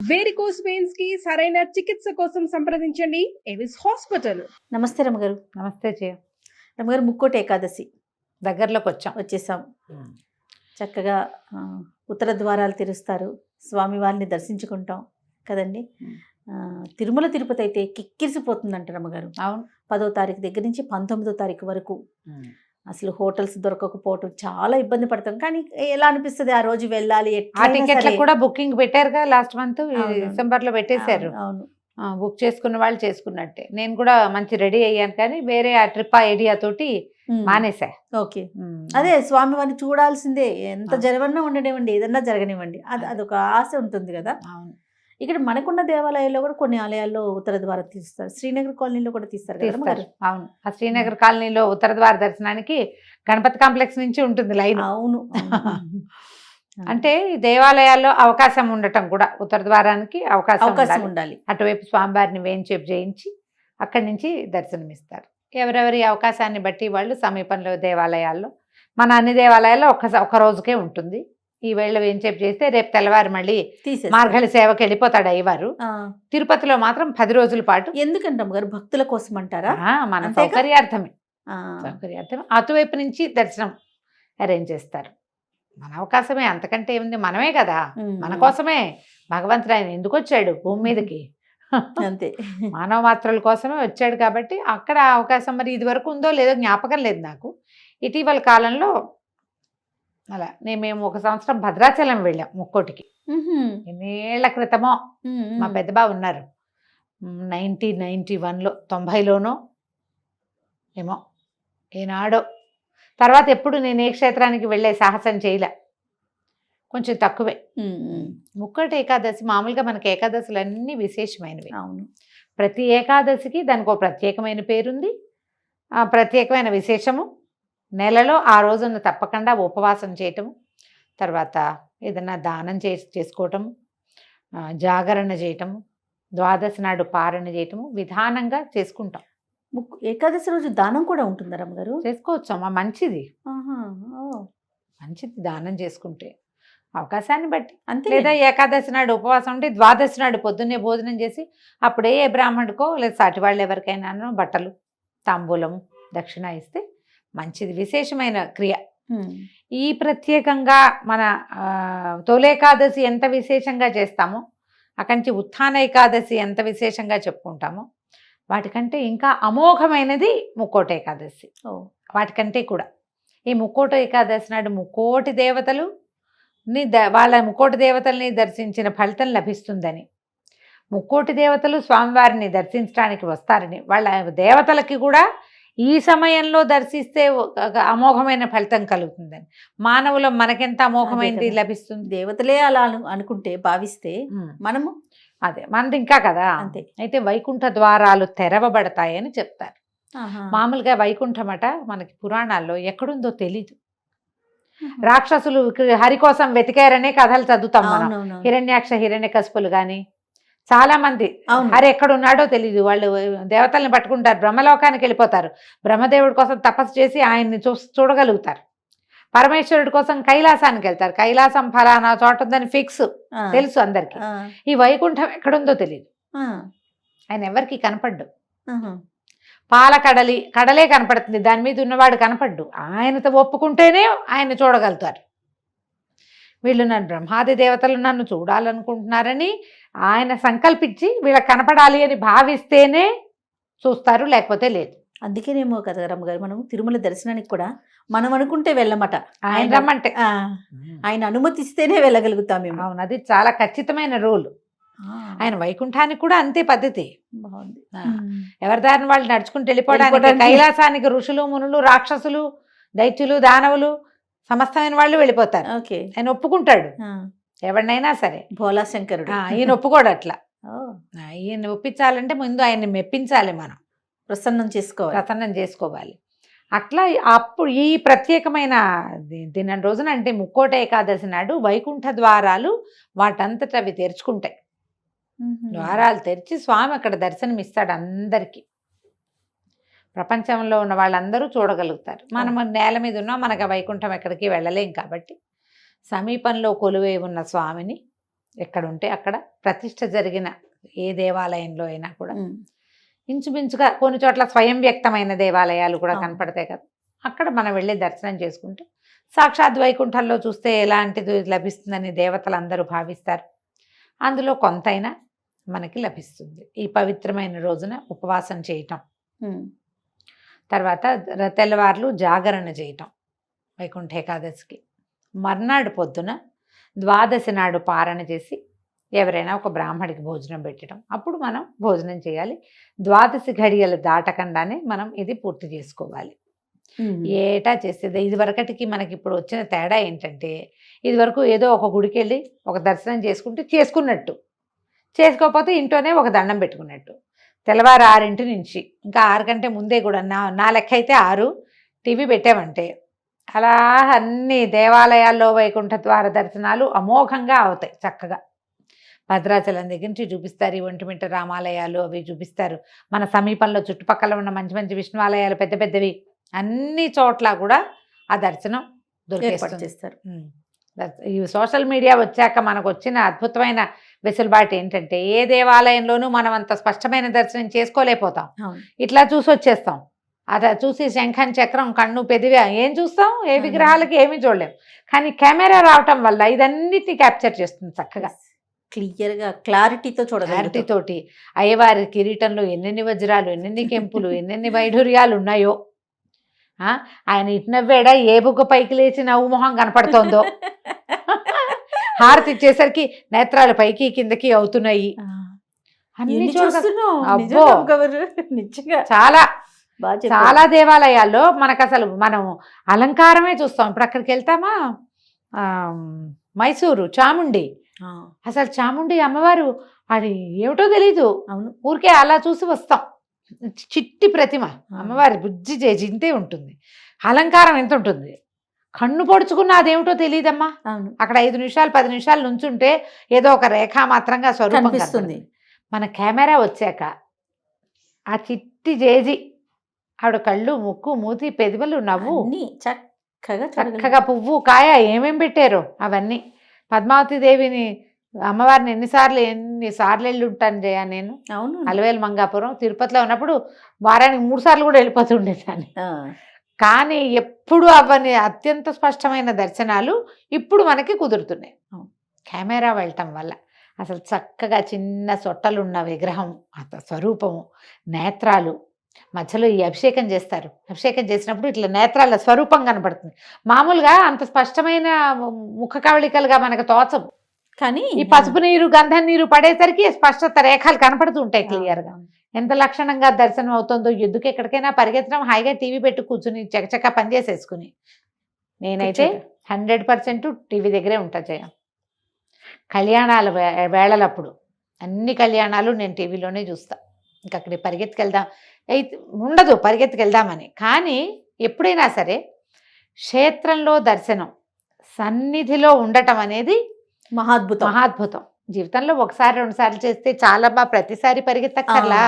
Varicose veins కి సరైన చికిత్స కోసం సంప్రదించండి ఎవిస్ హాస్పిటల్. నమస్తే రమ్మగారు. నమస్తే జయ. రమ్మగారు, ముక్కోటి ఏకాదశి దగ్గరలోకి వచ్చేసాం. చక్కగా ఉత్తర ద్వారాలు తెరుస్తారు, స్వామివారిని దర్శించుకుంటాం కదండి. తిరుమల తిరుపతి అయితే కిక్కిరిసిపోతుందంట రమ్మగారు. అవును, 10వ తారీఖు దగ్గర నుంచి 19వ తారీఖు వరకు అసలు హోటల్స్ దొరకకపోవటం చాలా ఇబ్బంది పడతాం. కానీ ఎలా అనిపిస్తుంది ఆ రోజు వెళ్ళాలి. ఆ టికెట్లు కూడా బుకింగ్ పెట్టారు కదా, లాస్ట్ మంత్ అవును. డిసెంబర్ లో పెట్టేశారు. అవును, బుక్ చేసుకున్న వాళ్ళు చేసుకున్నట్టే. నేను కూడా మంచి రెడీ అయ్యాను, కానీ వేరే ఆ ట్రిప్ ఐడియా తోటి మానేసా. ఓకే. అదే స్వామివారిని చూడాల్సిందే, ఎంత జరగన్నా ఉండనివ్వండి, ఏదన్నా జరగనివ్వండి, అదొక ఆశ ఉంటుంది కదా. అవును, ఇక్కడ మనకున్న దేవాలయాల్లో కూడా కొన్ని ఆలయాల్లో ఉత్తర ద్వారం తీస్తారు, శ్రీనగర్ కాలనీలో కూడా తీస్తారు కదా తీస్తారు. అవును, ఆ శ్రీనగర్ కాలనీలో ఉత్తర ద్వార దర్శనానికి గణపతి కాంప్లెక్స్ నుంచి ఉంటుంది లైన్. అవును. అంటే ఈ దేవాలయాల్లో అవకాశం ఉండటం కూడా, ఉత్తర ద్వారానికి అవకాశం ఉండాలి. అటువైపు స్వామివారిని వేంచేపు చేయించి అక్కడి నుంచి దర్శనమిస్తారు. ఎవరెవరి అవకాశాన్ని బట్టి వాళ్ళు సమీపంలో దేవాలయాల్లో, మన అన్ని దేవాలయాల్లో ఒక రోజుకే ఉంటుంది. ఈ వేళ వేంచేపు చేస్తే రేపు తెల్లవారు మళ్ళీ మార్గళి సేవకి వెళ్ళిపోతాడు అయ్యవారు. తిరుపతిలో మాత్రం 10 రోజుల పాటు. ఎందుకంటాం గారు, భక్తుల కోసం అంటారా? మన సౌకర్యార్థమే. అటువైపు నుంచి దర్శనం అరేంజ్ చేస్తారు. మన అవకాశమే, అంతకంటే ఏముంది, మనమే కదా, మన కోసమే భగవంతుడు ఆయన ఎందుకు వచ్చాడు భూమి మీదకి, అంతే, మానవ మాత్రల కోసమే వచ్చాడు. కాబట్టి అక్కడ అవకాశం మరి ఇది వరకు ఉందో లేదో జ్ఞాపకం లేదు నాకు. ఇటీవల కాలంలో అలా మేము 1 సంవత్సరం భద్రాచలం వెళ్ళాం ముక్కోటికి. ఎన్నేళ్ల క్రితమో మా పెద్దబాబు ఉన్నారు, 1991లో 90లోనో ఏమో, ఏనాడో. తర్వాత ఎప్పుడు నేను ఏ క్షేత్రానికి వెళ్ళే సాహసం చేయలే, కొంచెం తక్కువే. ముక్కోటి ఏకాదశి మామూలుగా మనకి ఏకాదశులు అన్నీ విశేషమైనవి. అవును, ప్రతి ఏకాదశికి దానికి ఒక ప్రత్యేకమైన పేరుంది, ప్రత్యేకమైన విశేషము. నెలలో ఆ రోజున తప్పకుండా ఉపవాసం చేయటము, తర్వాత ఏదన్నా దానం చేసుకోవటము, జాగరణ చేయటము, ద్వాదశి నాడు పారణ చేయటము విధానంగా చేసుకుంటాం. ఏకాదశి రోజు దానం కూడా ఉంటుందా రమ్మగారు? చేసుకోవచ్చు అమ్మా, మంచిది. మంచిది దానం చేసుకుంటే, అవకాశాన్ని బట్టి. అంతే. లేదా ఏకాదశి నాడు ఉపవాసం ఉంటే ద్వాదశి నాడు పొద్దున్నే భోజనం చేసి అప్పుడే ఏ బ్రాహ్మణుడికో లేదా సాటి వాళ్ళు ఎవరికైనా బట్టలు తాంబూలము దక్షిణ ఇస్తే మంచిది, విశేషమైన క్రియ. ఈ ప్రత్యేకంగా మన తొలేకాదశి ఎంత విశేషంగా చేస్తామో, అక్కడి నుంచి ఉత్థాన ఏకాదశి ఎంత విశేషంగా చెప్పుకుంటామో, వాటికంటే ఇంకా అమోఘమైనది ముక్కోటి ఏకాదశి. వాటికంటే కూడా ఈ ముక్కోటి ఏకాదశి నాడు ముక్కోటి దేవతలు వాళ్ళ ముక్కోటి దేవతల్ని దర్శించిన ఫలితం లభిస్తుందని, ముక్కోటి దేవతలు స్వామివారిని దర్శించడానికి వస్తారని, వాళ్ళ దేవతలకి కూడా ఈ సమయంలో దర్శిస్తే అమోఘమైన ఫలితం కలుగుతుందని, మానవులు మనకెంత అమోఘమైనది లభిస్తుంది. దేవతలే అలా అనుకుంటే భావిస్తే మనము అదే మనది ఇంకా కదా. అంతే. అయితే వైకుంఠ ద్వారాలు తెరవబడతాయని చెప్తారు. మామూలుగా వైకుంఠమట మనకి పురాణాల్లో ఎక్కడుందో తెలీదు. రాక్షసులు హరి కోసం వెతికారనే కథలు చదువుతాం మనం. హిరణ్యాక్ష హిరణ్యకశిపులు గాని చాలా మంది హరి ఎక్కడున్నాడో తెలీదు. వాళ్ళు దేవతల్ని పట్టుకుంటారు, బ్రహ్మలోకానికి వెళ్ళిపోతారు, బ్రహ్మదేవుడి కోసం తపస్సు చేసి ఆయన్ని చూడగలుగుతారు. పరమేశ్వరుడి కోసం కైలాసానికి వెళ్తారు, కైలాసం ఫలానా చోట ఉందని ఫిక్స్ తెలుసు అందరికి. ఈ వైకుంఠం ఎక్కడుందో తెలియదు, ఆయన ఎవరికి కనపడ్డు. కడలే కనపడుతుంది, దాని మీద ఉన్నవాడు కనపడ్డు. ఆయనతో ఒప్పుకుంటేనే ఆయన చూడగలుగుతారు. వీళ్ళు బ్రహ్మాది దేవతలు నన్ను చూడాలనుకుంటున్నారని ఆయన సంకల్పించి వీళ్ళకి కనపడాలి అని భావిస్తేనే చూస్తారు, లేకపోతే లేదు. అందుకేనేమో కదా రమ్మగారు, మనం తిరుమల దర్శనానికి కూడా మనం అనుకుంటే వెళ్ళమట, ఆయన రమ్మంటే, ఆయన అనుమతిస్తేనే వెళ్ళగలుగుతాం మేము. అవును, అది చాలా ఖచ్చితమైన రూల్. ఆయన వైకుంఠానికి కూడా అంతే పద్ధతి. బాగుంది. ఎవరి దారిని వాళ్ళు నడుచుకుంటూ వెళ్ళిపోవడానికి, కైలాసానికి ఋషులు మునులు రాక్షసులు దైత్యులు దానవులు సమస్తమైన వాళ్ళు వెళ్ళిపోతారు. ఆయన ఒప్పుకుంటాడు ఎవరినైనా సరే. భోలా శంకరుడు ఈయన ఒప్పుకోడు అట్లా. ఈయన ఒప్పించాలంటే ముందు ఆయన్ని మెప్పించాలి, మనం ప్రసన్నం చేసుకోవాలి. అట్లా అప్పుడు ఈ ప్రత్యేకమైన దినం రోజున, అంటే ముక్కోట ఏకాదశి నాడు వైకుంఠ ద్వారాలు వాటంతట అవి తెరుచుకుంటాయి. ద్వారాలు తెరిచి స్వామి అక్కడ దర్శనమిస్తాడు అందరికీ. ప్రపంచంలో ఉన్న వాళ్ళందరూ చూడగలుగుతారు. మనం నేల మీద ఉన్నాం, మనకు వైకుంఠం ఎక్కడికి వెళ్ళలేం. కాబట్టి సమీపంలో కొలువై ఉన్న స్వామిని ఎక్కడుంటే అక్కడ ప్రతిష్ఠ జరిగిన ఏ దేవాలయంలో అయినా కూడా ఇంచుమించుగా కొన్ని చోట్ల స్వయం వ్యక్తమైన దేవాలయాలు కూడా అవును. కనపడతాయి కదా, అక్కడ మనం వెళ్ళి దర్శనం చేసుకుంటే సాక్షాత్ వైకుంఠంలో చూస్తే ఎలాంటిది లభిస్తుందని దేవతలందరూ భావిస్తారు. అందులో కొంతైనా మనకి లభిస్తుంది ఈ పవిత్రమైన రోజున ఉపవాసం చేయటం, తర్వాత తెల్లవార్లు జాగరణ చేయటం వైకుంఠ ఏకాదశికి. మర్నాడు పొద్దున ద్వాదశి నాడు పారణ చేసి ఎవరైనా ఒక బ్రాహ్మడికి భోజనం పెట్టడం, అప్పుడు మనం భోజనం చేయాలి. ద్వాదశి ఘడియలు దాటకుండానే మనం ఇది పూర్తి చేసుకోవాలి. ఏటా చేసేది. ఇది వరకటికి మనకి ఇప్పుడు వచ్చిన తేడా ఏంటంటే, ఇది వరకు ఏదో ఒక గుడికి వెళ్ళి ఒక దర్శనం చేసుకుంటే చేసుకున్నట్టు, చేసుకోకపోతే ఇంట్లోనే ఒక దండం పెట్టుకున్నట్టు. తెల్లవారు 6 నుంచి ఇంకా 6 కంటే ముందే కూడా నా లెక్క అయితే 6 టీవీ పెట్టామంటే అలా అన్ని దేవాలయాల్లో వైకుంఠ ద్వార దర్శనాలు అమోఘంగా అవుతాయి. చక్కగా భద్రాచలం దగ్గర నుంచి చూపిస్తారు, ఈ ఒంటిమిట్ట రామాలయాలు అవి చూపిస్తారు. మన సమీపంలో చుట్టుపక్కల ఉన్న మంచి మంచి విష్ణు ఆలయాలు పెద్ద పెద్దవి అన్ని చోట్ల కూడా ఆ దర్శనం దొరికేస్తుంది. చేస్తారు. ఈ సోషల్ మీడియా వచ్చాక మనకు వచ్చిన అద్భుతమైన వెసులుబాటు ఏంటంటే, ఏ దేవాలయంలోనూ మనం అంత స్పష్టమైన దర్శనం చేసుకోలేకపోతాం. ఇట్లా చూసి వచ్చేస్తాం. అలా చూసి శంఖం చక్రం కన్ను పెదివి ఏం చూస్తాం, ఏ విగ్రహాలకి ఏమీ చూడలేం. కానీ కెమెరా రావటం వల్ల ఇదన్నిటిని క్యాప్చర్ చేస్తుంది చక్కగా, క్లియర్గా క్లారిటీతో క్లారిటీ తోటి. అయ్యవారి కిరీటంలో ఎన్నెన్ని వజ్రాలు, ఎన్నెన్ని కెంపులు, ఎన్నెన్ని వైఢూర్యాలు ఉన్నాయో. ఆయన ఇటు నవ్వేడా, ఏ బుగ్గ పైకి లేచి నవ్వు మొహం కనపడుతోందో. హారతి ఇచ్చేసరికి నేత్రాలు పైకి కిందకి అవుతున్నాయి. అన్ని చాలా చాలా దేవాలయాల్లో మనకు అసలు మనం అలంకారమే చూస్తాం. ఇప్పుడు అక్కడికి వెళ్తామా, మైసూరు చాముండి, అసలు చాముండి అమ్మవారు అది ఏమిటో తెలీదు, ఊరికే అలా చూసి వస్తాం. చిట్టి ప్రతిమ అమ్మవారి బుజ్జి ఇంతే ఉంటుంది, అలంకారం ఎంత ఉంటుంది, కన్ను పొడుచుకున్న అదేమిటో తెలియదమ్మా. అక్కడ 5 నిమిషాలు 10 నిమిషాలు నుంచుంటే ఏదో ఒక రేఖా మాత్రంగా స్వరూపం కనిపిస్తుంది. మన కెమెరా వచ్చాక ఆ చిట్టి జేజి ఆవిడ కళ్ళు, ముక్కు, మూతి, పెదవులు, నవ్వు చక్కగా పువ్వు కాయ ఏమేం పెట్టారో అవన్నీ. పద్మావతి దేవిని అమ్మవారిని ఎన్నిసార్లు వెళ్ళి ఉంటాను జయ నేను. అలవేలు మంగాపురం తిరుపతిలో ఉన్నప్పుడు వారానికి 3 సార్లు కూడా వెళ్ళిపోతుండేదాన్ని. కానీ ఎప్పుడు అవన్నీ అత్యంత స్పష్టమైన దర్శనాలు ఇప్పుడు మనకి కుదురుతున్నాయి కెమెరా వెళ్ళటం వల్ల. అసలు చక్కగా చిన్న సొట్టలున్న విగ్రహం, స్వరూపము, నేత్రాలు, మధ్యలో ఈ అభిషేకం చేస్తారు. అభిషేకం చేసినప్పుడు ఇట్లా నేత్రాల స్వరూపం కనపడుతుంది. మామూలుగా అంత స్పష్టమైన ముఖ కవళికలుగా మనకు తోచవు, కానీ ఈ పసుపు నీరు గంధం నీరు పడేసరికి స్పష్టత రేఖలు కనపడుతూ ఉంటాయి క్లియర్గా. ఎంత లక్షణంగా దర్శనం అవుతుందో. ఎందుకు ఎక్కడికైనా పరిగెత్తడం, హాయిగా టీవీ పెట్టి కూర్చుని చకచక పనిచేసేసుకుని. నేనైతే 100% టీవీ దగ్గరే ఉంటా జయ. కళ్యాణాల వేళలప్పుడు అన్ని కళ్యాణాలు నేను టీవీలోనే చూస్తా. ఇంకా అక్కడికి పరిగెత్తుకెళ్దాం అయితే ఉండదు, పరిగెత్తుకెళ్దామని. కానీ ఎప్పుడైనా సరే క్షేత్రంలో దర్శనం, సన్నిధిలో ఉండటం అనేది మహాద్భుతం. జీవితంలో 1-2 సార్లు చేస్తే చాలా ప్రతిసారి పరిగెత్తక్కర్లా.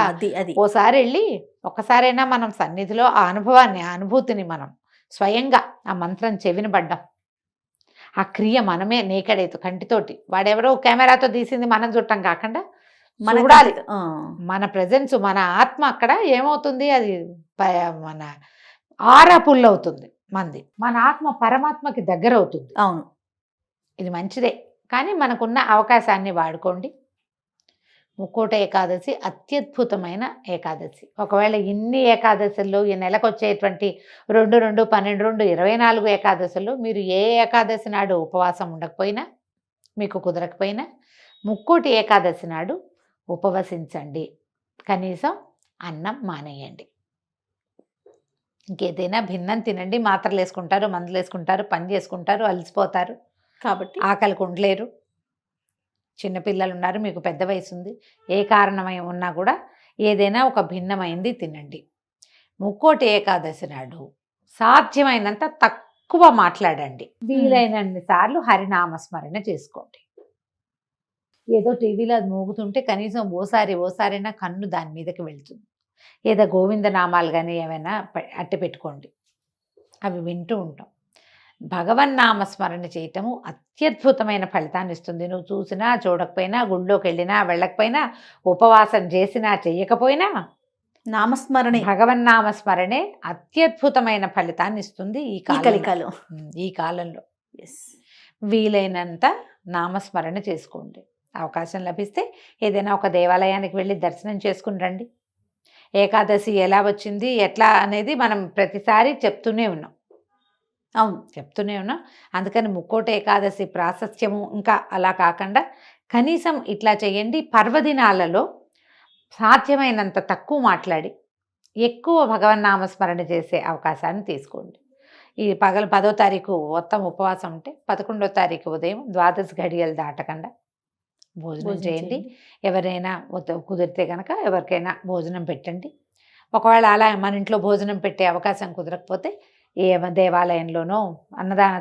ఓసారి వెళ్ళి ఒక్కసారైనా మనం సన్నిధిలో ఆ అనుభవాన్ని, ఆ అనుభూతిని మనం స్వయంగా ఆ మంత్రం చెవిన పడ్డాం, ఆ క్రియ మనమే నేకడైతే కంటితోటి, వాడెవరో కెమెరాతో తీసింది మనం చూడటం కాకుండా చూడాలి. మన ప్రెజెన్స్, మన ఆత్మ అక్కడ ఏమవుతుంది, అది మన ఆరా పుల్ అవుతుంది మంది, మన ఆత్మ పరమాత్మకి దగ్గర అవుతుంది. అవును, ఇది మంచిదే. కానీ మనకున్న అవకాశాన్ని వాడుకోండి. ముక్కోట ఏకాదశి అత్యద్భుతమైన ఏకాదశి. ఒకవేళ ఇన్ని ఏకాదశుల్లో ఈ నెలకు వచ్చేటువంటి 2, 2, 12, 2, 24 ఏకాదశుల్లో మీరు ఏ ఏకాదశి నాడు ఉపవాసం ఉండకపోయినా, మీకు కుదరకపోయినా, ముక్కోటి ఏకాదశి నాడు ఉపవసించండి. కనీసం అన్నం మానేయండి. ఇంకేదైనా భిన్నం తినండి. మాత్రలు వేసుకుంటారు, మందులు వేసుకుంటారు, పని చేసుకుంటారు, అలసిపోతారు, కాబట్టి ఆకలికి ఉండలేరు. చిన్నపిల్లలు ఉన్నారు, మీకు పెద్ద వయసు ఉంది, ఏ కారణమై ఉన్నా కూడా ఏదైనా ఒక భిన్నమైంది తినండి. ముక్కోటి ఏకాదశి నాడు సాధ్యమైనంత తక్కువ మాట్లాడండి. వీలైనన్ని సార్లు హరినామస్మరణ చేసుకోండి. ఏదో టీవీలో అది మోగుతుంటే కనీసం ఓసారైనా కన్ను దాని మీదకి వెళ్తుంది. ఏదో గోవింద నామాలు కానీ ఏమైనా అట్టి పెట్టుకోండి, అవి వింటూ ఉంటాం. భగవన్నామస్మరణ చేయటము అత్యద్భుతమైన ఫలితాన్ని ఇస్తుంది. నువ్వు చూసినా చూడకపోయినా, గుళ్ళోకి వెళ్ళినా వెళ్ళకపోయినా, ఉపవాసం చేసినా చెయ్యకపోయినా నామస్మరణే భగవన్నామస్మరణే అత్యద్భుతమైన ఫలితాన్ని ఇస్తుంది ఈ కలికాలు. ఈ కాలంలో. వీలైనంత నామస్మరణ చేసుకోండి. అవకాశం లభిస్తే ఏదైనా ఒక దేవాలయానికి వెళ్ళి దర్శనం చేసుకుని రండి. ఏకాదశి ఎలా వచ్చింది ఎట్లా అనేది మనం ప్రతిసారి చెప్తూనే ఉన్నాం. అందుకని ముక్కోటి ఏకాదశి ప్రాశస్త్యము ఇంకా అలా కాకుండా కనీసం ఇట్లా చేయండి. పర్వదినాలలో సాధ్యమైనంత తక్కువ మాట్లాడి ఎక్కువ భగవన్నామస్మరణ చేసే అవకాశాన్ని తీసుకోండి. ఈ 10వ తారీఖు మొత్తం ఉపవాసం ఉంటే 11వ తారీఖు ఉదయం 12 గడియలు దాటకుండా భోజనం చేయండి. ఎవరైనా కుదిరితే కనుక ఎవరికైనా భోజనం పెట్టండి. ఒకవేళ అలా మన ఇంట్లో భోజనం పెట్టే అవకాశం కుదరకపోతే ఏ దేవాలయంలోనో అన్నదాన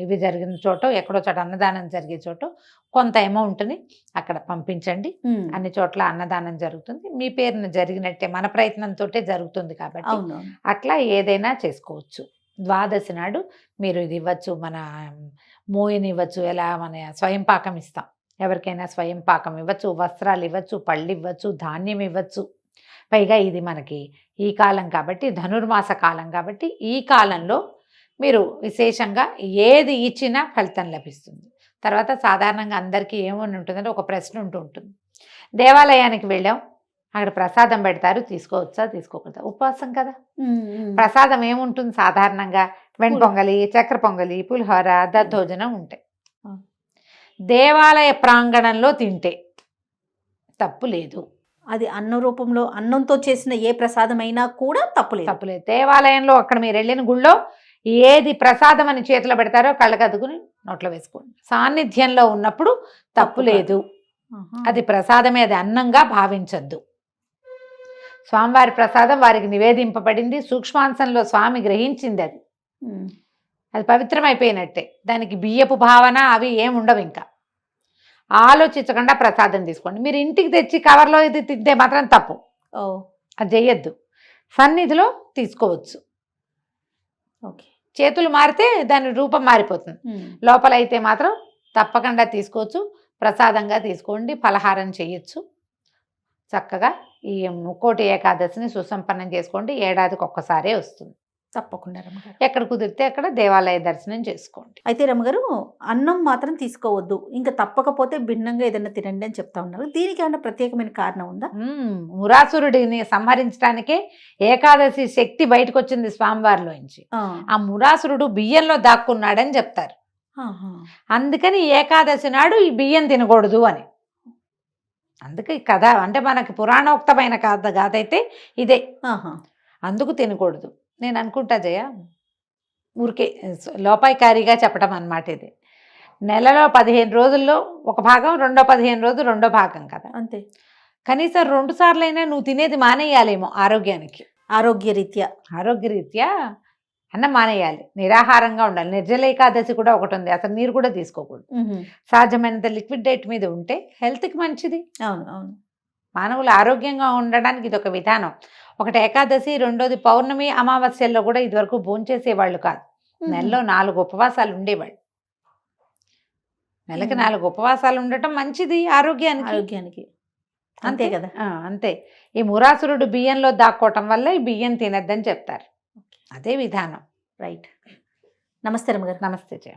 ఇవి జరిగిన చోట ఎక్కడో చోట అన్నదానం జరిగే చోట కొంత అమౌంట్ని అక్కడ పంపించండి. అన్ని చోట్ల అన్నదానం జరుగుతుంది. మీ పేరున జరిగినట్టే మన ప్రయత్నంతో జరుగుతుంది కాబట్టి అట్లా ఏదైనా చేసుకోవచ్చు. 12 నాడు మీరు ఇది ఇవ్వచ్చు, మన మోయిని ఇవ్వచ్చు, ఎలా మన స్వయం పాకం ఇస్తాం, ఎవరికైనా స్వయం పాకం ఇవ్వచ్చు, వస్త్రాలు ఇవ్వచ్చు, పళ్ళు ఇవ్వచ్చు, ధాన్యం ఇవ్వచ్చు. పైగా ఇది మనకి ఈ కాలం కాబట్టి, ధనుర్మాస కాలం కాబట్టి ఈ కాలంలో మీరు విశేషంగా ఏది ఇచ్చినా ఫలితం లభిస్తుంది. తర్వాత సాధారణంగా అందరికీ ఏమని ఉంటుందంటే ఒక ప్రశ్న ఉంటుంది. దేవాలయానికి వెళ్ళాం, అక్కడ ప్రసాదం పెడతారు, తీసుకోవచ్చా తీసుకోకూడదా? ఉపవాసం కదా, ప్రసాదం ఏముంటుంది సాధారణంగా? వెండి పొంగలి, చక్కెర పొంగలి, పులిహోర, దద్దోజనం ఉంటాయి. దేవాలయ ప్రాంగణంలో తింటే తప్పు లేదు. అది అన్న రూపంలో అన్నంతో చేసిన ఏ ప్రసాదం అయినా కూడా తప్పులేదు. దేవాలయంలో అక్కడ మీరు వెళ్ళిన గుళ్ళో ఏది ప్రసాదం అని చేతిలో పెడతారో కళ్ళకద్దుకుని నోట్లో వేసుకోండి. సాన్నిధ్యంలో ఉన్నప్పుడు తప్పు లేదు. అది ప్రసాదమే, అది అన్నంగా భావించద్దు. స్వామివారి ప్రసాదం వారికి నివేదింపబడింది, సూక్ష్మాంశంలో స్వామి గ్రహించింది. అది పవిత్రమైపోయినట్టే. దానికి బియ్యపు భావన అవి ఏముండవు. ఇంకా ఆలోచించకుండా ప్రసాదం తీసుకోండి. మీరు ఇంటికి తెచ్చి కవర్లో ఇది తింటే మాత్రం తప్పు, అది చెయ్యొద్దు. సన్నిధిలో తీసుకోవచ్చు. చేతులు మారితే దాని రూపం మారిపోతుంది. లోపల అయితే మాత్రం తప్పకుండా తీసుకోవచ్చు. ప్రసాదంగా తీసుకోండి, ఫలహారం చేయొచ్చు. చక్కగా ఈ ముక్కోటి ఏకాదశిని సుసంపన్నం చేసుకోండి. ఏడాదికి ఒక్కసారే వస్తుంది. తప్పకుండా రమ్మగారు, ఎక్కడ కుదిరితే అక్కడ దేవాలయ దర్శనం చేసుకోండి. అయితే రమ్మగారు, అన్నం మాత్రం తీసుకోవద్దు, ఇంకా తప్పకపోతే భిన్నంగా ఏదైనా తినండి అని చెప్తా ఉన్నారు. దీనికి ఏమైనా ప్రత్యేకమైన కారణం ఉందా? మురాసురుడిని సంహరించడానికే ఏకాదశి శక్తి బయటకు వచ్చింది స్వామివారిలోంచి. ఆ మురాసురుడు బియ్యంలో దాక్కున్నాడని చెప్తారు. అందుకని ఏకాదశి నాడు ఈ బియ్యం తినకూడదు అని. అందుకే ఈ కథ అంటే మనకి పురాణోక్తమైన కథ అయితే ఇదే. అందుకు తినకూడదు. నేను అనుకుంటా జయ, ఊరికే లోపాయికారిగా చెప్పడం అన్నమాట ఇది. నెలలో 15 రోజుల్లో ఒక భాగం, రెండో 15 రోజులు రెండో భాగం కదా, అంతే. కనీసం 2 సార్లైనా నువ్వు తినేది మానేయాలేమో ఆరోగ్యానికి. ఆరోగ్యరీత్యా అన్నం మానేయాలి, నిరాహారంగా ఉండాలి. నిర్జల ఏకాదశి కూడా ఒకటి ఉంది, అసలు నీరు కూడా తీసుకోకూడదు. సాధ్యమైనంత లిక్విడ్ డైట్ మీద ఉంటే హెల్త్కి మంచిది. అవును. మానవులు ఆరోగ్యంగా ఉండడానికి ఇది ఒక విధానం. ఒకటి ఏకాదశి, రెండోది పౌర్ణమి, అమావాస్యల్లో కూడా ఇదివరకు భోంచేసేవాళ్ళు కాదు. నెలలో 4 ఉపవాసాలు ఉండేవాళ్ళు. నెలకి 4 ఉపవాసాలు ఉండటం మంచిది ఆరోగ్యానికి. అంతే కదా. అంతే. ఈ మురాసురుడు బియ్యంలో దాక్కోవటం వల్ల ఈ బియ్యం తినద్దని చెప్తారు. అదే విధానం. రైట్. నమస్తే రమ్మగారు. నమస్తే జయ.